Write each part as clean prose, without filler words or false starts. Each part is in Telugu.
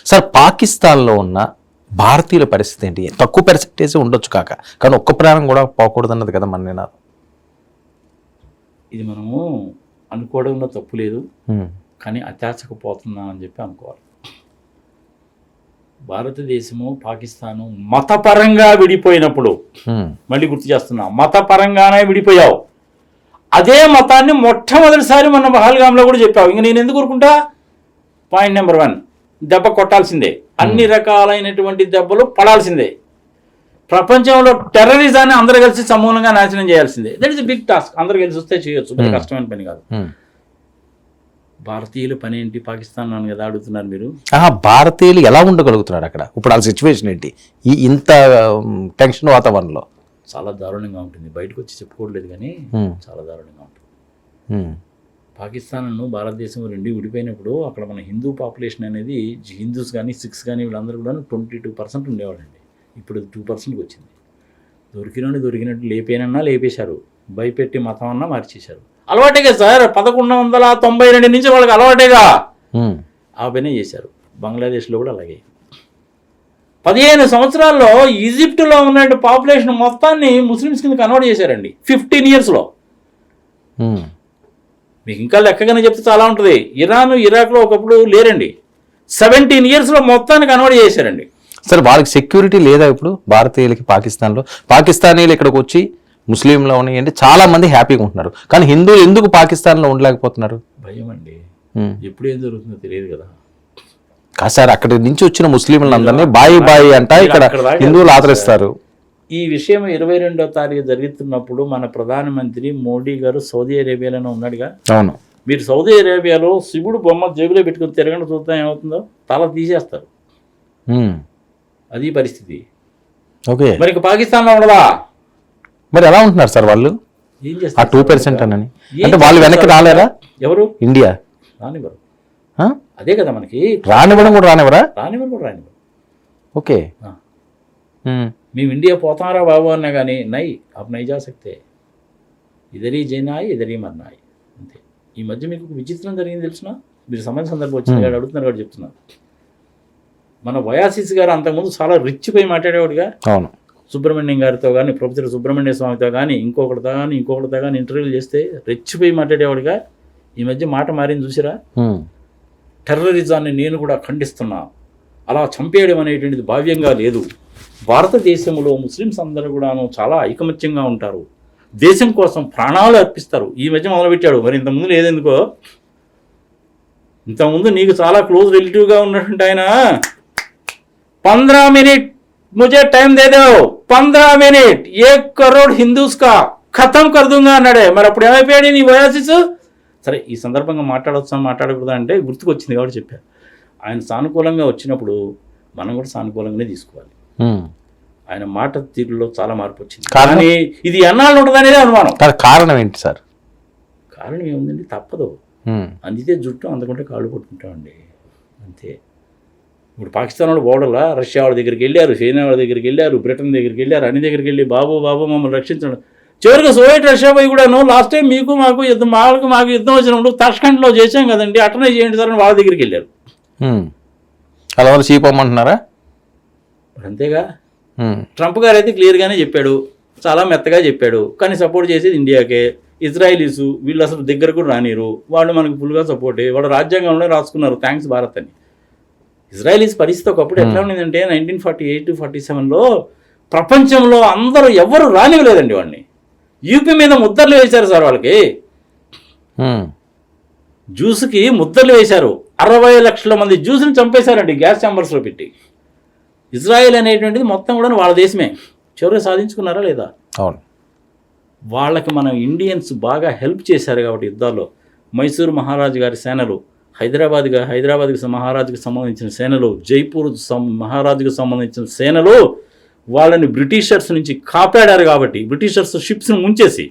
సార్ పాకిస్తాన్లో ఉన్న భారతీయుల పరిస్థితి ఏంటి? తక్కువ పర్సెంటేజ్ ఉండొచ్చు కానీ ఒక్క ప్రాణం కూడా పోకూడదన్నది కదా మన నినాదం. ఇది మనము అనుకోవడంలో తప్పు లేదు, కానీ అత్యాశకు పోతున్నాం అని చెప్పి అనుకోవాలి. భారతదేశము పాకిస్తాను మతపరంగా విడిపోయినప్పుడు, మళ్ళీ గుర్తు చేస్తున్నా, మతపరంగానే విడిపోయావు. అదే మతాన్ని మొట్టమొదటిసారి మన పహల్గామ్లో కూడా చెప్పావు. ఇంక నేను ఎందుకు ఊరుకుంటా? పాయింట్ నెంబర్ 1, దెబ్బ కొట్టాల్సిందే, అన్ని రకాలైనటువంటి దెబ్బలు పడాల్సిందే. ప్రపంచంలో టెర్రరిజాన్ని అందరూ కలిసి సమూలంగా నాశనం చేయాల్సిందే. That is big task. అందరూ కలిసి వస్తే చేయొచ్చు, కష్టమైన పని కాదు. భారతీయుల పని ఏంటి పాకిస్తాన్ అని కదా అడుగుతున్నారు మీరు. భారతీయులు ఎలా ఉండగలుగుతున్నారు అక్కడ? ఇప్పుడు ఆ సిచ్యువేషన్ ఏంటి ఇంత టెన్షన్ వాతావరణంలో? చాలా దారుణంగా ఉంటుంది. బయటకు వచ్చి చెప్పుకోవట్లేదు కానీ చాలా దారుణంగా ఉంటుంది. పాకిస్తాన్ భారతదేశం రెండు విడిపోయినప్పుడు అక్కడ మన హిందూ పాపులేషన్ అనేది, హిందూస్ కానీ సిక్స్ కానీ వీళ్ళందరూ కూడా 22% ఉండేవాళ్ళండి. ఇప్పుడు 2%కి వచ్చింది. దొరికినట్టు లేపేనన్నా లేపేశారు, భయపెట్టి మతం అన్నా మార్చేశారు. అలవాటేగా సార్, 1192 నుంచి వాళ్ళకి అలవాటేగా ఆ పనే చేశారు. బంగ్లాదేశ్లో కూడా అలాగే. 15 సంవత్సరాల్లో ఈజిప్టులో ఉన్న పాపులేషన్ మొత్తాన్ని ముస్లిమ్స్ కింద కన్వర్ట్ చేశారండి 15 yearsలో. మీకు ఇంకా లెక్కగానే చెప్తే చాలా ఉంటుంది. ఇరాక్లో ఒకప్పుడు లేరండి, 17 yearsలో మొత్తాన్ని కన్వర్ట్ చేశారండి. సరే, వాళ్ళకి సెక్యూరిటీ లేదా ఇప్పుడు భారతీయులకి? పాకిస్తాన్లో పాకిస్తానీలు ఇక్కడికి వచ్చి ముస్లింలో ఉన్నాయంటే చాలా మంది హ్యాపీగా ఉంటున్నారు, కానీ హిందువులు ఎందుకు పాకిస్తాన్లో ఉండలేకపోతున్నారు? భయం అండి. ఎప్పుడు ఏం జరుగుతుందో తెలియదు కదా. కాదు సార్, అక్కడి నుంచి వచ్చిన ముస్లింలందరినీ బాయి అంట ఇక్కడ హిందువులు ఆదరిస్తారు. ఈ విషయం 22వ తారీఖు జరుగుతున్నప్పుడు మన ప్రధానమంత్రి మోడీ గారు సౌదీ అరేబియాలోనే ఉన్నాడుగా. అవును. మీరు సౌదీ అరేబియాలో శివుడు బొమ్మ జేబులో పెట్టుకుని తిరగండి, చూద్దాం ఏమవుతుందో. తల తీసేస్తారు. అది పరిస్థితి. ఓకే, మరి పాకిస్తాన్లో ఉండదా? మరి ఎలా ఉంటున్నారు సార్ వాళ్ళు? ఏం చేస్తారు? 2% అని అంటే వాళ్ళు వెనక్కి రాలేరా? ఎవరు? ఇండియా రానివ్వరు. అదే కదా మనకి. రానివ్వడం కూడా రానివ్వరా? రానివ్వరు. ఓకే, మేము ఇండియా పోతారా బాబు అన్నా కానీ నై అప్ నై జా సక్తే, ఇదరీ జైనాయి ఇదరీ మర్నాయి అంతే. ఈ మధ్య మీకు విచిత్రం జరిగింది తెలిసిన, మీరు సమయ సందర్భం వచ్చింది కాబట్టి అడుగుతున్నారు కాబట్టి చెప్తున్నారు. మన వయాసిస్ గారు అంతకుముందు చాలా రిచ్ పోయి మాట్లాడేవాడుగా. అవును. సుబ్రహ్మణ్యం గారితో కానీ, ప్రొఫెసర్ సుబ్రహ్మణ్య స్వామితో కానీ, ఇంకొకటితో కానీ ఇంటర్వ్యూలు చేస్తే రెచ్చిపోయి మాట్లాడేవాడుగా. ఈ మధ్య మాట మారింది చూసిరా? టెర్రరిజాన్ని నేను కూడా ఖండిస్తున్నా, అలా చంపేయడం అనేటువంటిది భావ్యంగా లేదు. భారతదేశంలో ముస్లిమ్స్ అందరూ కూడాను చాలా ఐకమత్యంగా ఉంటారు, దేశం కోసం ప్రాణాలు అర్పిస్తారు. ఈ మధ్య మొదలుపెట్టాడు. మరి ఇంతకుముందు లేదెందుకో? ఇంతకుముందు నీకు చాలా క్లోజ్ రిలేటివ్గా ఉన్నటువంటి ఆయన 15 मिनट मुझे टाइम दे दो, 15 मिनट 1 करोड़ हिंदूస్ కా ఖతం కర్ దూంగా అన్నాడే. మరి అప్పుడు ఏమైపోయాడు నీ వయాసిస్? సరే, ఈ సందర్భంగా మాట్లాడకూడదా అంటే గుర్తుకొచ్చింది కాబట్టి చెప్పారు. ఆయన సానుకూలంగా వచ్చినప్పుడు మనం కూడా సానుకూలంగానే తీసుకోవాలి. ఆయన మాట తీరులో చాలా మార్పు వచ్చింది. కానీ ఇది ఎన్నాళ్ళు ఉంటుంది అనేది అనుమానం. కారణం ఏంటి సార్? కారణం ఏముందండి, తప్పదు. అందితే జుట్టు, అందుకుంటే కాళ్ళు కొట్టుకుంటామండి, అంతే. ఇప్పుడు పాకిస్తాన్ వాళ్ళు బోర్డర్లా రష్యా వాళ్ళ దగ్గరికి వెళ్ళారు, చైనా వాళ్ళ దగ్గరికి వెళ్ళారు, బ్రిటన్ దగ్గరికి వెళ్ళారు, అన్ని దగ్గరికి వెళ్ళి బాబు మమ్మల్ని రక్షించండి. చివరికి సోవియట్ రష్యా పోయి కూడాను లాస్ట్ టైం మాకు యుద్ధం వచ్చినప్పుడు తాష్కండ్లో చేసాం కదండి, అటనే చేయండి సార్ అని వాళ్ళ దగ్గరికి వెళ్ళారు. అలా వాళ్ళు చీపమ్మంటున్నారా? అంతేగా. ట్రంప్ గారు అయితే క్లియర్గానే చెప్పాడు, చాలా మెత్తగా చెప్పాడు, కానీ సపోర్ట్ చేసేది ఇండియాకే. ఇజ్రాయిలీస్ వీళ్ళు అసలు దగ్గర కూడా రానిరు, వాళ్ళు మనకు ఫుల్గా సపోర్టే. వాళ్ళు రాజ్యాంగంలో రాసుకున్నారు థ్యాంక్స్ భారత్ అని. ఇజ్రాయిలీస్ పరిస్థితి ఒకప్పుడు ఎట్లా ఉండేదంటే 1948-47లో ప్రపంచంలో అందరూ ఎవరు రానివ్వలేదండి వాడిని. యూపీ మీద ముద్దర్లు వేశారు సార్ వాళ్ళకి. జ్యూస్కి ముద్దర్లు వేశారు. 60 లక్షల మంది జ్యూస్ని చంపేశారండి గ్యాస్ ఛాంబర్స్లో పెట్టి. ఇజ్రాయెల్ అనేటువంటిది మొత్తం కూడా వాళ్ళ దేశమే. చివరికి సాధించుకున్నారా లేదా? అవును. వాళ్ళకి మనం ఇండియన్స్ బాగా హెల్ప్ చేశారు కాబట్టి యుద్ధాల్లో. మైసూర్ మహారాజు గారి సేనలు, హైదరాబాద్కి మహారాజుకి సంబంధించిన సేనలు, జైపూర్ మహారాజుకి సంబంధించిన సేనలు వాళ్ళని బ్రిటిషర్స్ నుంచి కాపాడారు కాబట్టి, బ్రిటిషర్స్ షిప్స్ని ముంచేసి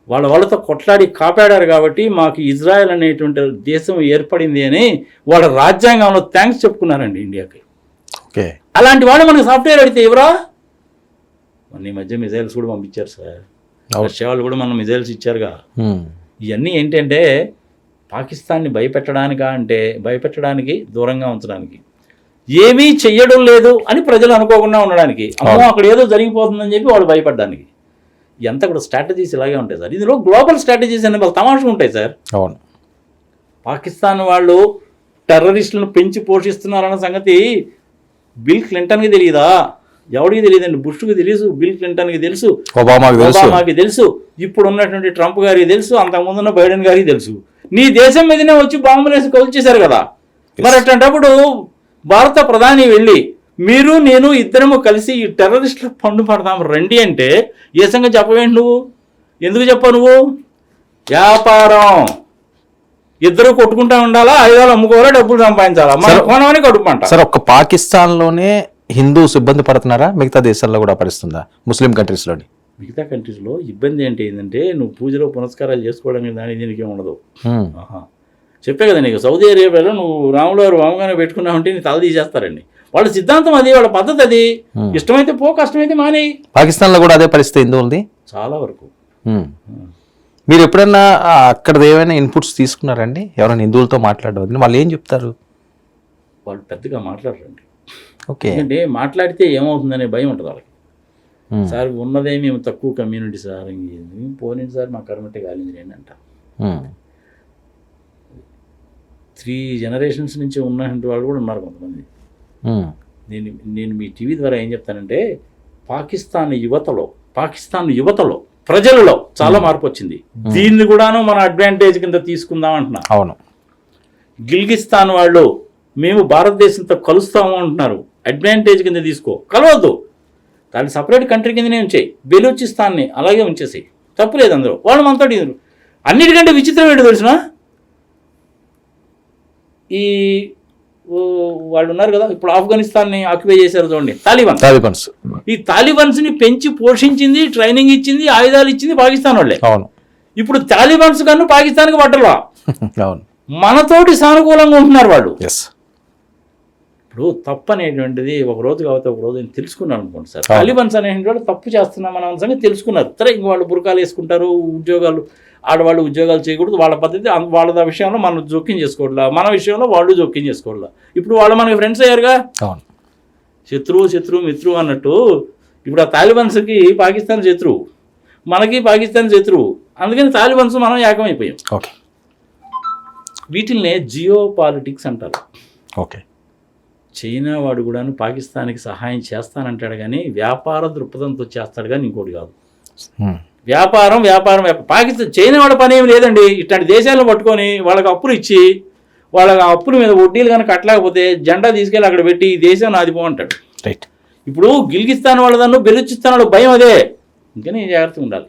వాళ్ళతో కొట్లాడి కాపాడారు కాబట్టి మాకు ఇజ్రాయెల్ అనేటువంటి దేశం ఏర్పడింది అని వాళ్ళ రాజ్యాంగంలో థ్యాంక్స్ చెప్పుకున్నారండి ఇండియాకి. ఓకే, అలాంటి వాళ్ళు మనకు సాఫ్ట్వేర్ అడిగితే ఎవరా? మన ఈ మధ్య మిజైల్స్ కూడా పంపించారు సార్. రష్యా వాళ్ళు కూడా మనం మిజైల్స్ ఇచ్చారుగా. ఇవన్నీ ఏంటంటే పాకిస్తాన్ని భయపెట్టడానికి దూరంగా ఉంచడానికి. ఏమీ చెయ్యడం లేదు అని ప్రజలు అనుకోకుండా ఉండడానికి, అమ్మో అక్కడ ఏదో జరిగిపోతుందని చెప్పి వాళ్ళు భయపడడానికి. ఎంత కూడా స్ట్రాటజీస్ ఇలాగే ఉంటాయి సార్. ఇందులో గ్లోబల్ స్ట్రాటజీస్ అనే వాళ్ళు తమాషా ఉంటాయి సార్. అవును. పాకిస్తాన్ వాళ్ళు టెర్రరిస్టులను పెంచి పోషిస్తున్నారన్న సంగతి బిల్ క్లింటన్కి తెలియదా? ఎవరికి తెలియదండి. బుష్కి తెలుసు, బిల్ క్లింటన్కి తెలుసు, ఒబామాకి తెలుసు, ఇప్పుడు ఉన్నటువంటి ట్రంప్ గారికి తెలుసు, అంతకుముందున్న బైడెన్ గారికి తెలుసు. నీ దేశం మీదనే వచ్చి బాంబులు వేసి కొలిచేశారు కదా. మరి అట్లాంటప్పుడు భారత ప్రధాని వెళ్ళి మీరు నేను ఇద్దరము కలిసి ఈ టెర్రరిస్టులకు పండు పడదాం రండి అంటే ఏ సంగతి చెప్పవేంటి నువ్వు? ఎందుకు చెప్పవు నువ్వు? వ్యాపారం, ఇద్దరు కొట్టుకుంటా ఉండాలా, ఆయుధాలు అమ్ముకోవాలా, డబ్బులు సంపాదించాలా, మన కోణమని కడుపుమంట. సార్ ఒక్క పాకిస్తాన్లోనే హిందూస్ ఇబ్బంది పడుతున్నారా? మిగతా దేశాల్లో కూడా పరిస్తుందా? ముస్లిం కంట్రీస్లోని మిగతా కంట్రీస్లో ఇబ్బంది ఏంటంటే నువ్వు పూజలో పునస్కారాలు చేసుకోవడానికి దాని దీనికి ఉండదు. చెప్పే కదా నీకు, సౌదీ అరేబియాలో నువ్వు రాములు వారు వామగానే పెట్టుకున్నావంటే నీ తల తీసేస్తారండి. వాళ్ళ సిద్ధాంతం అది, వాళ్ళ పద్ధతి అది. ఇష్టమైతే పో, కష్టమైతే మానే. పాకిస్తాన్లో కూడా అదే పరిస్థితి హిందువులది చాలా వరకు. మీరు ఎప్పుడన్నా అక్కడ ఏమైనా ఇన్పుట్స్ తీసుకున్నారండి? ఎవరైనా హిందువులతో మాట్లాడవద్దు, వాళ్ళు ఏం చెప్తారు? వాళ్ళు పెద్దగా మాట్లాడరండి. ఓకే. ఎందుకంటే మాట్లాడితే ఏమవుతుందనే భయం ఉంటుంది వాళ్ళకి. సార్ ఉన్నదే మేము తక్కువ కమ్యూనిటీ సార్, పోనండి సార్ మా కర్మటే కాలింది అంట. 3 generations నుంచి ఉన్నటువంటి వాళ్ళు కూడా ఉన్నారు కొంతమంది. నేను మీ టీవీ ద్వారా ఏం చెప్తానంటే పాకిస్తాన్ యువతలో ప్రజలలో చాలా మార్పు వచ్చింది. దీన్ని కూడాను మన అడ్వాంటేజ్ కింద తీసుకుందాం అంటున్నా. అవును. గిల్గిస్తాన్ వాళ్ళు మేము భారతదేశంతో కలుస్తాము అంటున్నారు. అడ్వాంటేజ్ కింద తీసుకో, కలవద్దు, దాన్ని సపరేట్ కంట్రీ కిందనే ఉంచేయి. బెలూచిస్తాన్ని అలాగే ఉంచేసి తప్పులేదు అందరూ. వాళ్ళు మనతో అన్నిటికంటే విచిత్రం ఏంటో తెలిసిన, ఈ వాళ్ళు ఉన్నారు కదా ఇప్పుడు ఆఫ్ఘనిస్తాన్ని ఆక్యుపై చేశారు చూడండి, తాలిబాన్స్. ఈ తాలిబాన్స్ని పెంచి పోషించింది, ట్రైనింగ్ ఇచ్చింది, ఆయుధాలు ఇచ్చింది పాకిస్తాన్ వాళ్ళే. అవును. ఇప్పుడు తాలిబాన్స్ కన్నా పాకిస్తాన్కి పట్టలా. అవును. మనతోటి సానుకూలంగా ఉంటున్నారు వాళ్ళు. ఇప్పుడు తప్పు అనేటువంటిది ఒక రోజు కాబట్టి ఒక రోజు నేను తెలుసుకున్నాను అనుకోండి సార్. తాలిబాన్స్ అనేటువంటి తప్పు చేస్తున్నాం మన సంగతి తెలుసుకున్నారు. సరే, ఇంక వాళ్ళు బురకాలు వేసుకుంటారు, ఉద్యోగాలు ఆడవాళ్ళు ఉద్యోగాలు చేయకూడదు, వాళ్ళ పద్ధతి, వాళ్ళ విషయంలో మనం జోక్యం చేసుకోవట్లా, మన విషయంలో వాళ్ళు జోక్యం చేసుకోవట్లా. ఇప్పుడు వాళ్ళు మనకి ఫ్రెండ్స్ అయ్యారుగా. శత్రువు మిత్రువు అన్నట్టు ఇప్పుడు ఆ తాలిబాన్స్కి పాకిస్తాన్ శత్రువు, మనకి పాకిస్తాన్ శత్రువు. అందుకని తాలిబాన్స్ మనం ఏకమైపోయాం. వీటిల్నే జియో పాలిటిక్స్ అంటారు. చైనా వాడు కూడాను పాకిస్తాన్కి సహాయం చేస్తానంటాడు కానీ వ్యాపార దృక్పథంతో చేస్తాడు కానీ ఇంకోటి కాదు. వ్యాపారం పాకిస్తాన్ చైనా వాడి పని ఏమి లేదండి. ఇట్లాంటి దేశాలను పట్టుకొని వాళ్ళకి అప్పులు ఇచ్చి వాళ్ళకి అప్పుల మీద వడ్డీలు కనుక కట్టలేకపోతే జెండా తీసుకెళ్ళి అక్కడ పెట్టి ఈ దేశం నాది పో అంటాడు. ఇప్పుడు గిల్గిస్తాన్ వాళ్ళదన్ను బెలూచిస్తాన్ వాళ్ళ భయం అదే. ఇంకా నేను జాగ్రత్తగా ఉండాలి.